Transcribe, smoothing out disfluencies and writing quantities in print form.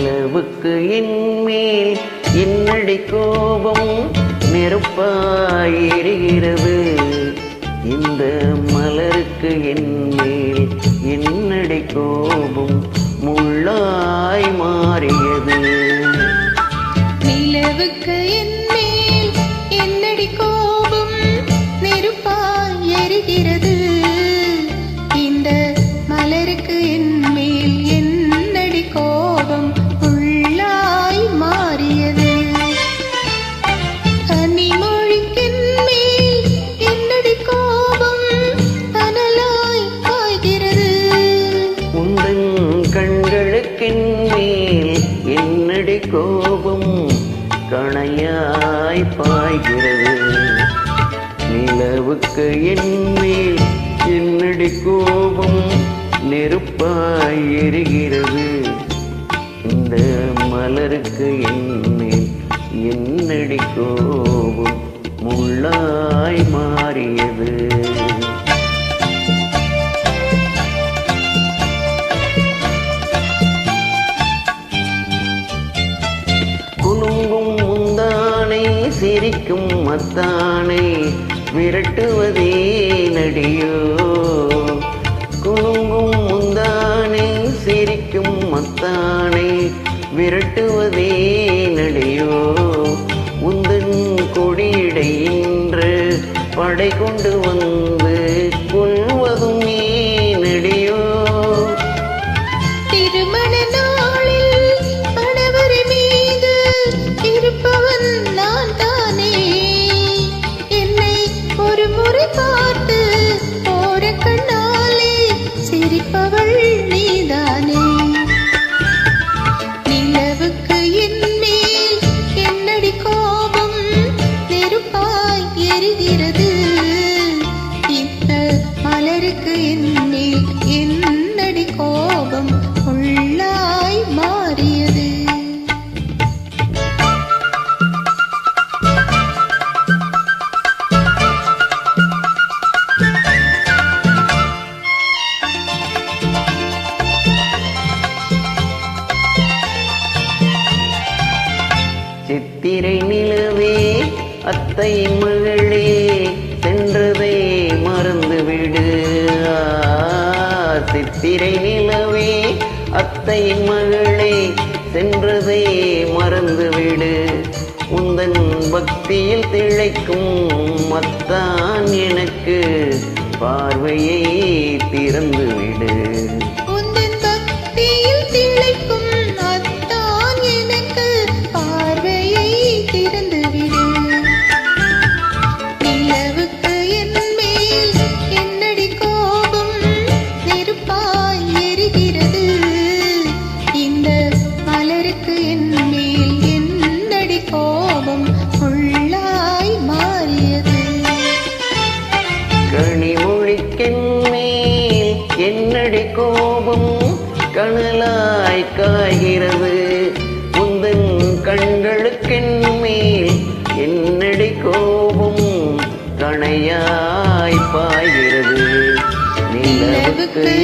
நிலவுக்கு என்மேல் என்னடி கோபம் நெருப்பாயிருக்கிறது. இந்த மலருக்கு என்மேல் என்னடி கோபம் முள்ளாய் மாறியது. நிலவுக்கு என்மேல் என்னடி கோபம் நெருப்பாய் எரிகிறது. இந்த மலருக்கு என்மேல் என்னடி கோபம் உள்ளாய் மாறியது. கனிமொழிக்கென்மேல் என்னடி கோபம் கனலாய் காய்கிறது. உந்தன் கண்களுக்கென்மேல் என்னடி கோபம் கணையாய் பாய்கிறது. நிலவுக்கு என்மேல் என்னடி கோபம் நெருப்பாய் எரிகிறது. இந்த மலருக்கு என்மேல் என்னடி கோபம் முள்ளாய் மாறியது. குலுங்கும் முந்தானை சிரிக்கும் மத்தானை விரட்டுவதே நடியோ. குலுங்கும் முந்தானை சிரிக்கும் மத்தானை விரட்டுவதே நடியோ. உந்தன் கொடியிடை இன்று படை கொண்டு வந்து கொள்வதும் நடியோ. திருமண நாளில் கணவர் மீது இருப்பவன் நான் தானே. என்னை ஒரு முறை பார்த்து ஓர கண்ணாலே சிரிப்பவள் நீதானே. நிலவுக்கு என்மேல் என்னடி கோபம் நெருப்பாய் எரிகிறது. இந்த மலருக்கு என்மேல் என்னடி கோபம் உள்ளாய் மாறியது. சித்திரை நிலவே அத்தை மகளே சென்றதை மறந்துவிடு. சித்திரை நிலவே அத்தை மகளே சென்றதை மறந்துவிடு. உந்தன் பக்தியில் திளைக்கும் மத்தான் எனக்கு பார்வையை திறந்துவிடு. உந்தன் பக்தியில் திளைக்கும் அத்தான் எனக்கு பார்வையை திறந்துவிடு. நிலவுக்கு என்மேல் என்னடி கோபம் நெருப்பாய் எரிகிறது. இந்த மலருக்கு என்மேல் என்னடி கோபம் உள்ளாய் மாறியது. கனிமொழிக்கென்மேல் என்னடி கோபம் கனலாய் காய்கிறது. உந்தன் கண்களுக்கென்மேல் என்னடி கோபம் கணையாய் பாய்கிறது. நிலவுக்கு